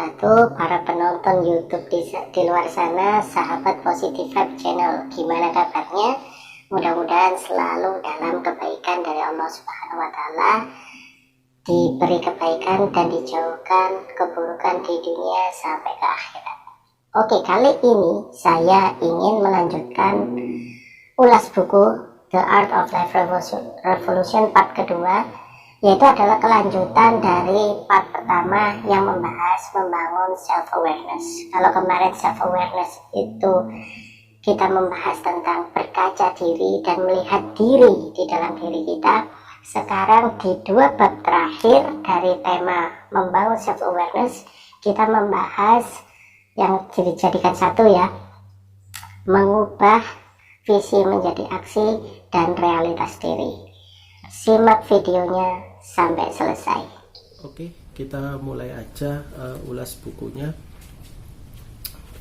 wabarakatuh, para penonton YouTube di luar sana, sahabat Positive Vibe Channel. Gimana kabarnya? Mudah-mudahan selalu dalam kebaikan dari Allah Subhanahu wa Ta'ala, diberi kebaikan dan dijauhkan keburukan di dunia sampai ke akhirat. Oke, kali ini saya ingin melanjutkan ulas buku The Art of Life Revolution part kedua, yaitu adalah kelanjutan dari part pertama yang membahas membangun self-awareness. Kalau kemarin self-awareness itu kita membahas tentang berkaca diri dan melihat diri di dalam diri kita, sekarang di dua bab terakhir dari tema membangun self-awareness, kita membahas yang dijadikan satu ya, mengubah visi menjadi aksi dan realitas diri. Simak videonya sampai selesai. Oke, kita mulai aja ulas bukunya.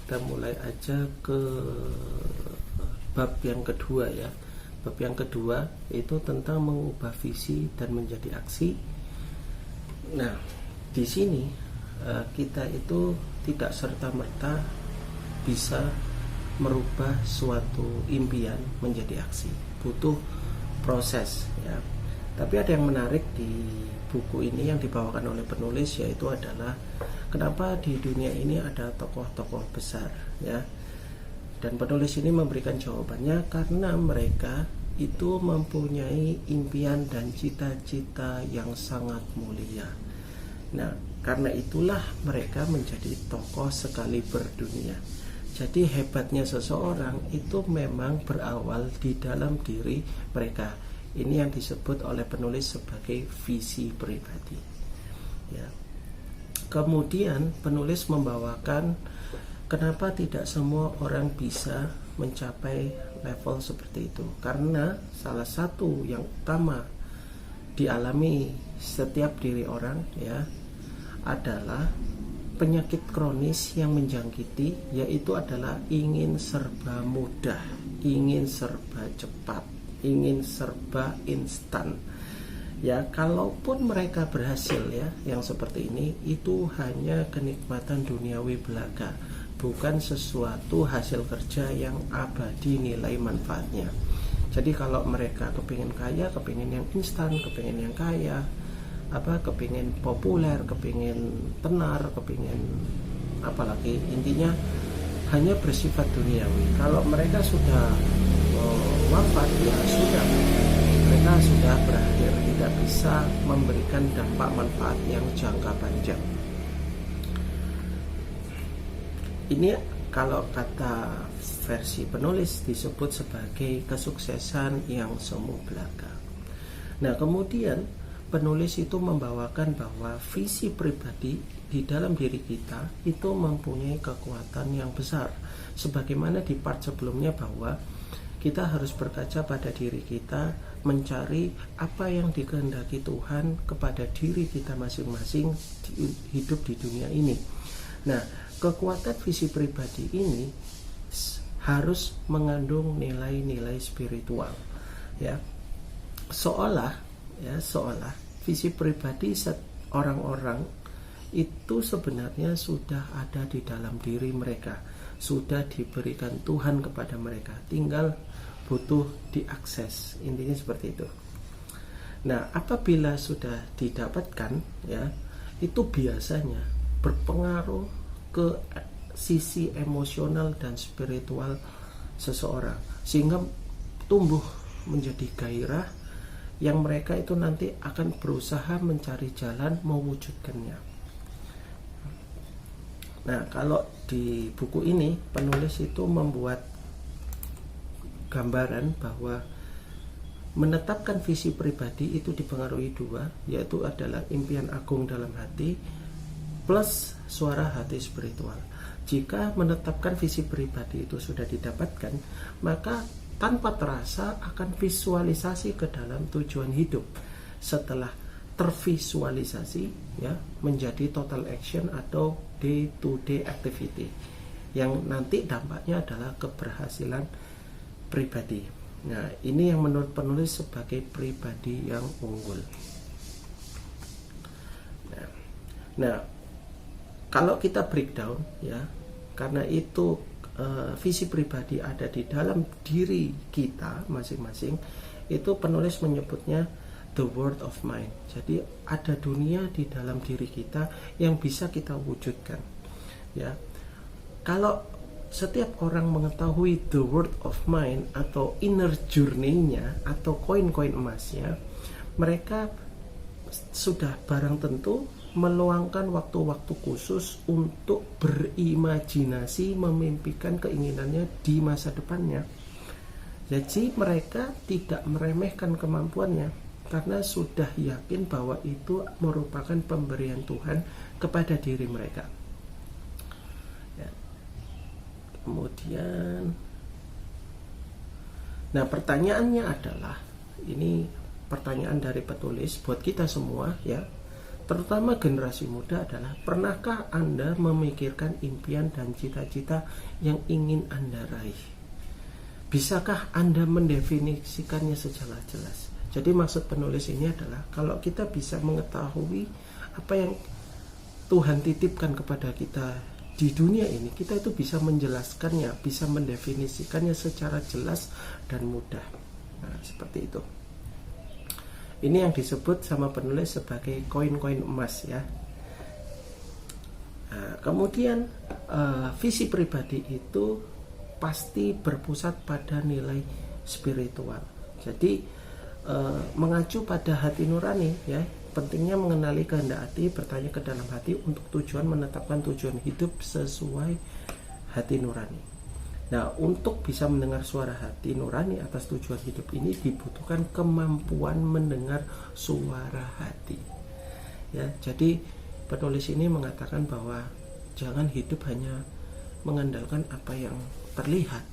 Kita mulai aja ke bab yang kedua ya. Bab yang kedua itu tentang mengubah visi dan menjadi aksi. Nah, di sini kita itu tidak serta-merta bisa merubah suatu impian menjadi aksi. Butuh proses ya. Tapi ada yang menarik di buku ini yang dibawakan oleh penulis, yaitu adalah kenapa di dunia ini ada tokoh-tokoh besar ya. Dan penulis ini memberikan jawabannya karena mereka itu mempunyai impian dan cita-cita yang sangat mulia. Nah, karena itulah mereka menjadi tokoh sekali berdunia. Jadi hebatnya seseorang itu memang berawal di dalam diri mereka. Ini yang disebut oleh penulis sebagai visi pribadi ya. Kemudian penulis membawakan kenapa tidak semua orang bisa mencapai level seperti itu. Karena salah satu yang utama dialami setiap diri orang ya adalah penyakit kronis yang menjangkiti, yaitu adalah ingin serba mudah, ingin serba cepat, ingin serba instan ya. Kalaupun mereka berhasil ya yang seperti ini, itu hanya kenikmatan duniawi belaka, bukan sesuatu hasil kerja yang abadi nilai manfaatnya. Jadi kalau mereka kepingin kaya, kepingin yang instan, kepingin yang kaya, kepingin populer, kepingin tenar, kepingin apalagi, intinya hanya bersifat duniawi. Kalau mereka sudah wafat ya sudah, mereka sudah berakhir, tidak bisa memberikan dampak manfaat yang jangka panjang. Ini kalau kata versi penulis disebut sebagai kesuksesan yang semu belaka. Nah, kemudian penulis itu membawakan bahwa visi pribadi di dalam diri kita itu mempunyai kekuatan yang besar. Sebagaimana di part sebelumnya bahwa kita harus berkaca pada diri kita, mencari apa yang dikehendaki Tuhan kepada diri kita masing-masing hidup di dunia ini. Nah, kekuatan visi pribadi ini harus mengandung nilai-nilai spiritual ya. Seolah visi pribadi orang-orang itu sebenarnya sudah ada di dalam diri mereka, sudah diberikan Tuhan kepada mereka, tinggal butuh diakses, intinya seperti itu. Nah, apabila sudah didapatkan ya, itu biasanya berpengaruh ke sisi emosional dan spiritual seseorang, sehingga tumbuh menjadi gairah yang mereka itu nanti akan berusaha mencari jalan mewujudkannya. Nah, kalau di buku ini penulis itu membuat gambaran bahwa menetapkan visi pribadi itu dipengaruhi dua, yaitu adalah impian agung dalam hati plus suara hati spiritual. Jika menetapkan visi pribadi itu sudah didapatkan, maka tanpa terasa akan visualisasi ke dalam tujuan hidup. Setelah tervisualisasi ya, menjadi total action atau day to day activity, yang nanti dampaknya adalah keberhasilan pribadi. Nah, ini yang menurut penulis sebagai pribadi yang unggul. Nah, kalau kita breakdown ya, karena itu visi pribadi ada di dalam diri kita masing-masing, itu penulis menyebutnya the world of mind. Jadi ada dunia di dalam diri kita yang bisa kita wujudkan ya. Kalau setiap orang mengetahui the world of mind atau inner journey-nya atau koin-koin emasnya, mereka sudah barang tentu meluangkan waktu-waktu khusus untuk berimajinasi, memimpikan keinginannya di masa depannya. Jadi mereka tidak meremehkan kemampuannya karena sudah yakin bahwa itu merupakan pemberian Tuhan kepada diri mereka. Ya. Kemudian, nah pertanyaannya adalah, ini pertanyaan dari petulis buat kita semua ya, terutama generasi muda adalah, pernahkah Anda memikirkan impian dan cita-cita yang ingin Anda raih? Bisakah Anda mendefinisikannya secara jelas? Jadi maksud penulis ini adalah, kalau kita bisa mengetahui apa yang Tuhan titipkan kepada kita di dunia ini, kita itu bisa menjelaskannya, bisa mendefinisikannya secara jelas dan mudah. Nah, seperti itu. Ini yang disebut sama penulis sebagai koin-koin emas ya. Nah, kemudian visi pribadi itu pasti berpusat pada nilai spiritual. Jadi mengacu pada hati nurani ya. Pentingnya mengenali kehendak hati, bertanya ke dalam hati untuk tujuan, menetapkan tujuan hidup sesuai hati nurani. Nah, untuk bisa mendengar suara hati nurani atas tujuan hidup ini dibutuhkan kemampuan mendengar suara hati. Ya, jadi penulis ini mengatakan bahwa jangan hidup hanya mengandalkan apa yang terlihat,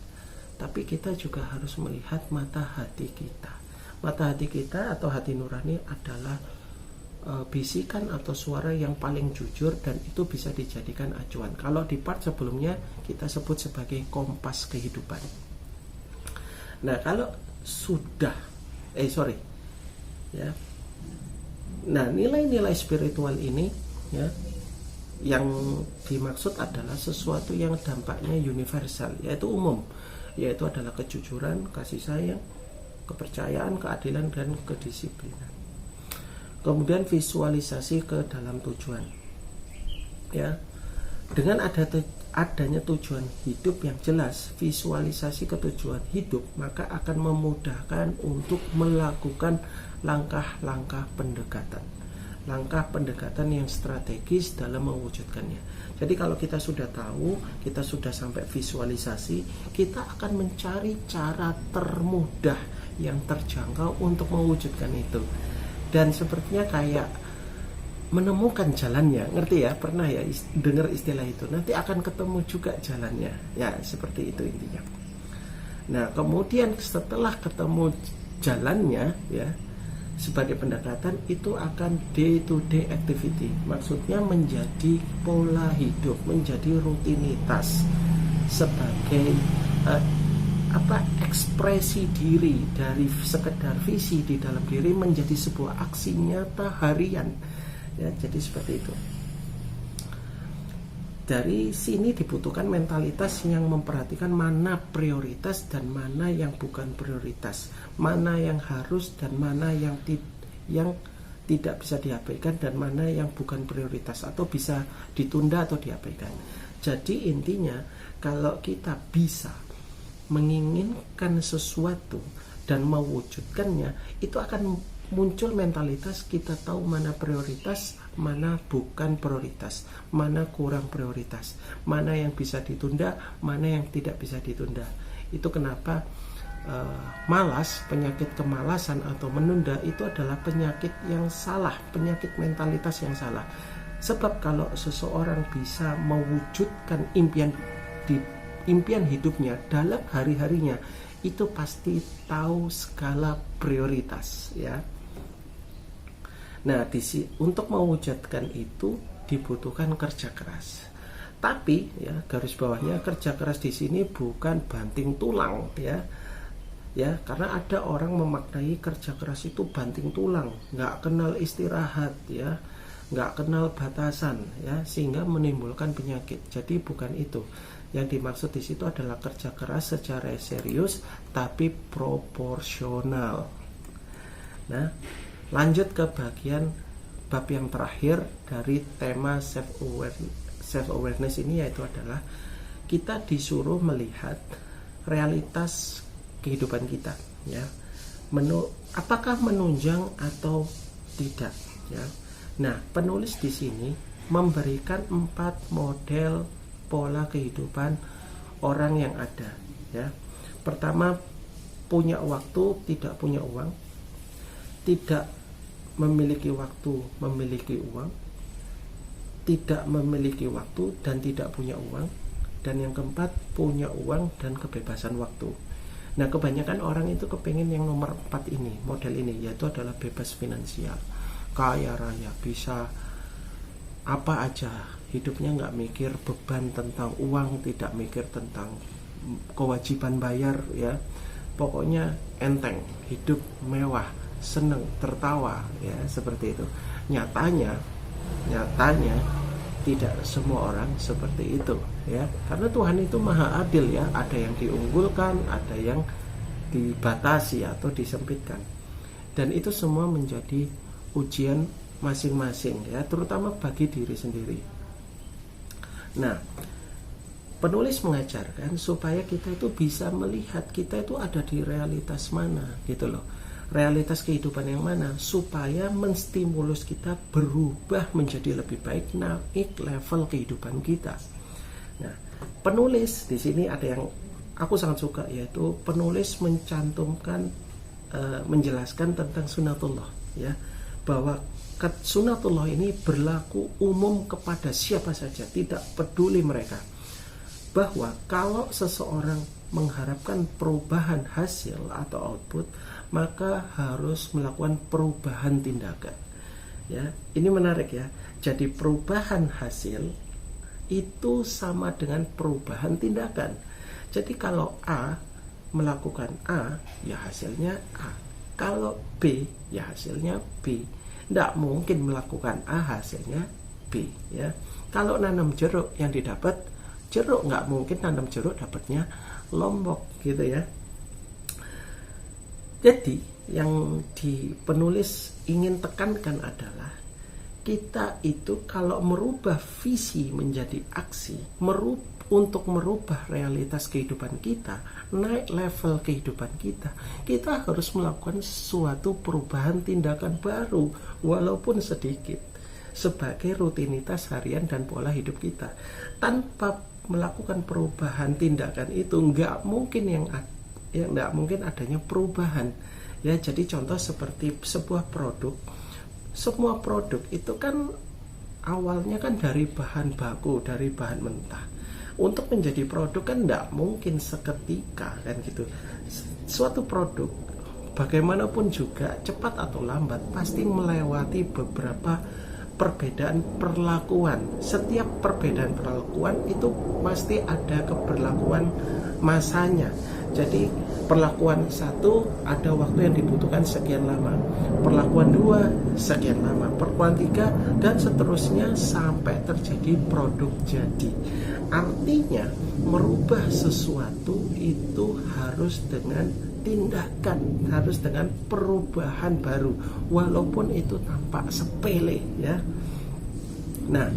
tapi kita juga harus melihat mata hati kita. Mata hati kita atau hati nurani adalah bisikan atau suara yang paling jujur, dan itu bisa dijadikan acuan. Kalau di part sebelumnya kita sebut sebagai kompas kehidupan. Nah, kalau sudah nah, nilai-nilai spiritual ini ya, yang dimaksud adalah sesuatu yang dampaknya universal, yaitu umum, yaitu adalah kejujuran, kasih sayang, kepercayaan, keadilan, dan kedisiplinan. Kemudian visualisasi ke dalam tujuan ya, dengan adanya tujuan hidup yang jelas, visualisasi ke tujuan hidup, maka akan memudahkan untuk melakukan langkah-langkah pendekatan yang strategis dalam mewujudkannya. Jadi kalau kita sudah tahu, kita sudah sampai visualisasi, kita akan mencari cara termudah yang terjangkau untuk mewujudkan itu. Dan sepertinya kayak menemukan jalannya, ngerti ya? Pernah ya dengar istilah itu? Nanti akan ketemu juga jalannya. Ya, seperti itu intinya. Nah, kemudian setelah ketemu jalannya ya, sebagai pendekatan itu akan day to day activity. Maksudnya menjadi pola hidup, menjadi rutinitas sebagai ekspresi diri dari sekedar visi di dalam diri menjadi sebuah aksi nyata harian ya. Jadi seperti itu. Dari sini dibutuhkan mentalitas yang memperhatikan mana prioritas dan mana yang bukan prioritas, mana yang harus dan mana yang tidak bisa diabaikan, dan mana yang bukan prioritas atau bisa ditunda atau diabaikan. Jadi intinya, kalau kita bisa menginginkan sesuatu dan mewujudkannya, itu akan muncul mentalitas kita tahu mana prioritas, mana bukan prioritas, mana kurang prioritas, mana yang bisa ditunda, mana yang tidak bisa ditunda. Itu kenapa malas, penyakit kemalasan atau menunda itu adalah penyakit yang salah, penyakit mentalitas yang salah. Sebab kalau seseorang bisa mewujudkan impian hidupnya dalam hari-harinya, itu pasti tahu skala prioritas ya. Nah, untuk mewujudkan itu dibutuhkan kerja keras. Tapi ya, garis bawahnya, kerja keras di sini bukan banting tulang ya. Ya, karena ada orang memaknai kerja keras itu banting tulang, nggak kenal istirahat ya. nggak kenal batasan ya, sehingga menimbulkan penyakit. Jadi bukan itu. Yang dimaksud di situ adalah kerja keras secara serius tapi proporsional. Nah, lanjut ke bagian bab yang terakhir dari tema self awareness ini, yaitu adalah kita disuruh melihat realitas kehidupan kita ya. Apakah menunjang atau tidak ya. Nah, penulis di sini memberikan 4 model pola kehidupan orang yang ada ya. Pertama, punya waktu, tidak punya uang. Tidak memiliki waktu, memiliki uang. Tidak memiliki waktu dan tidak punya uang. Dan yang keempat, punya uang dan kebebasan waktu. Nah, kebanyakan orang itu kepengen yang nomor 4 ini, model ini, yaitu adalah bebas finansial, kaya raya, bisa apa aja, hidupnya nggak mikir beban tentang uang, tidak mikir tentang kewajiban bayar ya, pokoknya enteng, hidup mewah, seneng, tertawa ya, seperti itu. Nyatanya tidak semua orang seperti itu ya, karena Tuhan itu maha adil ya, ada yang diunggulkan, ada yang dibatasi atau disempitkan, dan itu semua menjadi ujian masing-masing ya, terutama bagi diri sendiri. Nah, penulis mengajarkan supaya kita itu bisa melihat kita itu ada di realitas mana gitu loh, realitas kehidupan yang mana, supaya menstimulus kita berubah menjadi lebih baik, naik level kehidupan kita. Nah, penulis di sini ada yang aku sangat suka, yaitu penulis mencantumkan menjelaskan tentang sunatullah ya, bahwa sunatullah ini berlaku umum kepada siapa saja, tidak peduli mereka, bahwa kalau seseorang mengharapkan perubahan hasil atau output, maka harus melakukan perubahan tindakan ya. Ini menarik ya, jadi perubahan hasil itu sama dengan perubahan tindakan. Jadi kalau A melakukan A, ya hasilnya A. Kalau B, ya hasilnya B. Tidak mungkin melakukan A hasilnya B ya. Kalau nanam jeruk yang didapat jeruk, nggak mungkin nanam jeruk dapatnya lombok gitu ya. Jadi yang penulis ingin tekankan adalah kita itu kalau merubah visi menjadi aksi, untuk merubah realitas kehidupan kita, naik level kehidupan kita, kita harus melakukan suatu perubahan tindakan baru walaupun sedikit sebagai rutinitas harian dan pola hidup kita. Tanpa melakukan perubahan tindakan itu nggak mungkin nggak mungkin adanya perubahan ya. Jadi contoh seperti sebuah produk, semua produk itu kan awalnya kan dari bahan baku, dari bahan mentah. Untuk menjadi produk kan nggak mungkin seketika kan gitu. Suatu produk bagaimanapun juga cepat atau lambat pasti melewati beberapa perbedaan perlakuan. Setiap perbedaan perlakuan itu pasti ada keberlakuan masanya. Jadi perlakuan 1 ada waktu yang dibutuhkan sekian lama, perlakuan 2 sekian lama, perlakuan 3 dan seterusnya sampai terjadi produk jadi. Artinya merubah sesuatu itu harus dengan tindakan, harus dengan perubahan baru, walaupun itu tampak sepele ya. Nah,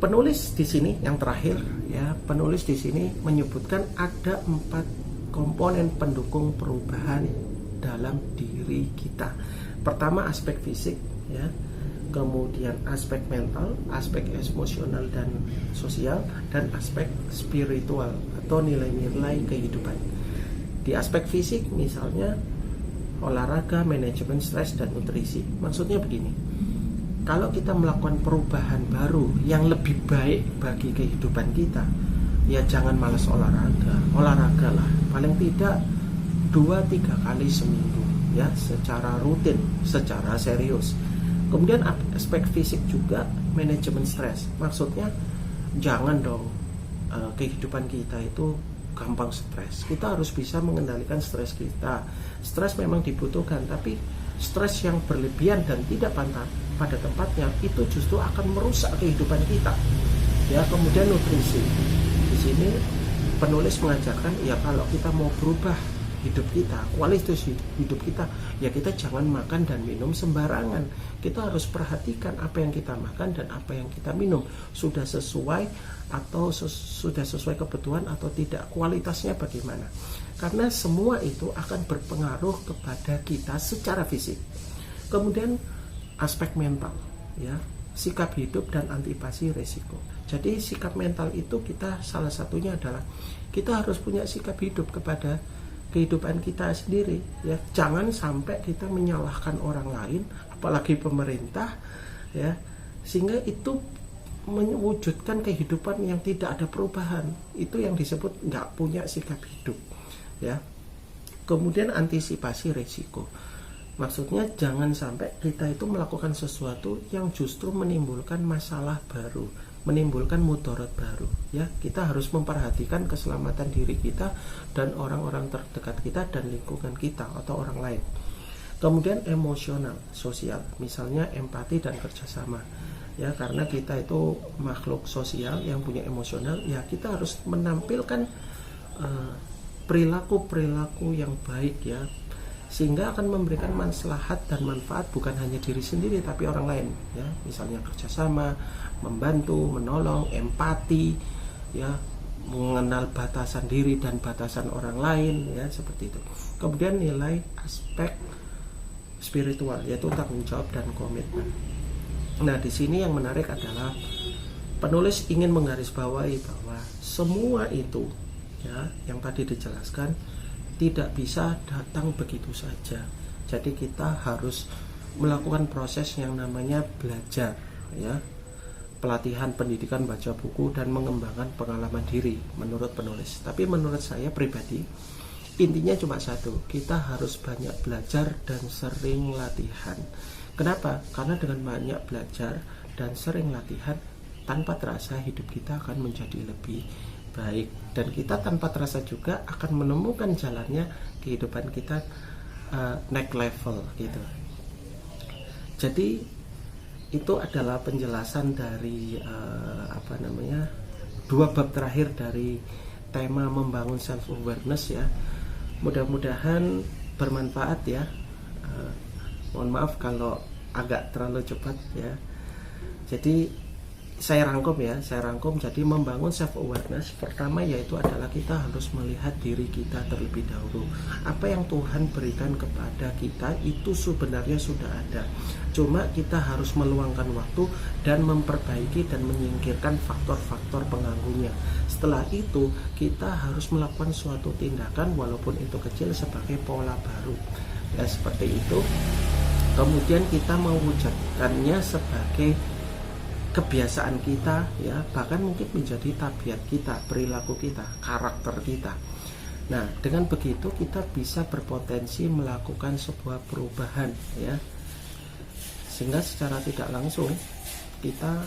penulis di sini yang terakhir ya, penulis di sini menyebutkan ada 4 komponen pendukung perubahan dalam diri kita. Pertama, aspek fisik ya, kemudian aspek mental, aspek emosional dan sosial, dan aspek spiritual atau nilai-nilai kehidupan. Di aspek fisik misalnya olahraga, manajemen stres, dan nutrisi. Maksudnya begini, kalau kita melakukan perubahan baru yang lebih baik bagi kehidupan kita, ya jangan malas olahragalah paling tidak 2-3 kali seminggu ya, secara rutin, secara serius. Kemudian aspek fisik juga manajemen stres. Maksudnya jangan dong kehidupan kita itu gampang stres. Kita harus bisa mengendalikan stres kita. Stres memang dibutuhkan, tapi stres yang berlebihan dan tidak pada tempatnya itu justru akan merusak kehidupan kita. Ya, kemudian nutrisi. Di sini penulis mengajarkan ya kalau kita mau berubah hidup kita, kualitas hidup kita, ya kita jangan makan dan minum sembarangan. Kita harus perhatikan apa yang kita makan dan apa yang kita minum sudah sesuai atau sudah sesuai kebutuhan atau tidak, kualitasnya bagaimana. Karena semua itu akan berpengaruh kepada kita secara fisik. Kemudian aspek mental, ya, sikap hidup dan antisipasi resiko. Jadi sikap mental itu kita salah satunya adalah kita harus punya sikap hidup kepada kehidupan kita sendiri, ya. Jangan sampai kita menyalahkan orang lain, apalagi pemerintah, ya, sehingga itu mewujudkan kehidupan yang tidak ada perubahan. Itu yang disebut nggak punya sikap hidup, ya. Kemudian antisipasi resiko, maksudnya jangan sampai kita itu melakukan sesuatu yang justru menimbulkan masalah baru, menimbulkan mudarat baru, ya. Kita harus memperhatikan keselamatan diri kita dan orang-orang terdekat kita dan lingkungan kita atau orang lain. Kemudian emosional, sosial, misalnya empati dan kerjasama, ya, karena kita itu makhluk sosial yang punya emosional, ya kita harus menampilkan perilaku-perilaku yang baik, ya, sehingga akan memberikan maslahat dan manfaat bukan hanya diri sendiri tapi orang lain, ya, misalnya kerjasama, membantu, menolong, empati, ya, mengenal batasan diri dan batasan orang lain, ya, seperti itu. Kemudian nilai aspek spiritual, yaitu tanggung jawab dan komitmen. Nah, di sini yang menarik adalah penulis ingin menggarisbawahi bahwa semua itu, ya, yang tadi dijelaskan tidak bisa datang begitu saja. Jadi kita harus melakukan proses yang namanya belajar, ya, pelatihan, pendidikan, baca buku dan mengembangkan pengalaman diri menurut penulis. Tapi menurut saya pribadi intinya cuma satu, kita harus banyak belajar dan sering latihan. Kenapa? Karena dengan banyak belajar dan sering latihan, tanpa terasa hidup kita akan menjadi lebih baik dan kita tanpa terasa juga akan menemukan jalannya kehidupan kita next level, gitu. Jadi itu adalah penjelasan dari dua bab terakhir dari tema membangun self awareness, ya. Mudah-mudahan bermanfaat, ya. Mohon maaf kalau agak terlalu cepat, ya. Jadi saya rangkum jadi membangun self awareness pertama yaitu adalah kita harus melihat diri kita terlebih dahulu. Apa yang Tuhan berikan kepada kita itu sebenarnya sudah ada, cuma kita harus meluangkan waktu dan memperbaiki dan menyingkirkan faktor-faktor pengganggunya. Setelah itu kita harus melakukan suatu tindakan walaupun itu kecil sebagai pola baru, ya, seperti itu. Kemudian kita mewujudkannya sebagai kebiasaan kita, ya, bahkan mungkin menjadi tabiat kita, perilaku kita, karakter kita. Nah, dengan begitu kita bisa berpotensi melakukan sebuah perubahan, ya, sehingga secara tidak langsung kita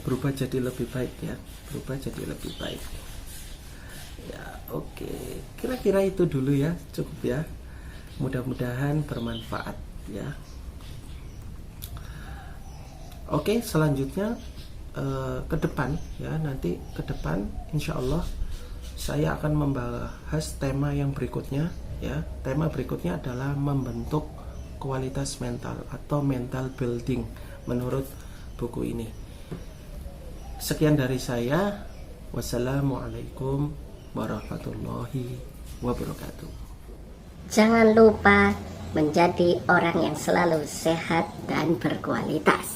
berubah jadi lebih baik, ya, ya. Oke, kira-kira itu dulu, ya, cukup, ya. Mudah-mudahan bermanfaat, ya. Oke, selanjutnya ke depan, ya, nanti ke depan insya Allah saya akan membahas tema yang berikutnya, ya. Tema berikutnya adalah membentuk kualitas mental atau mental building menurut buku ini. Sekian dari saya. Wassalamualaikum warahmatullahi wabarakatuh. Jangan lupa menjadi orang yang selalu sehat dan berkualitas.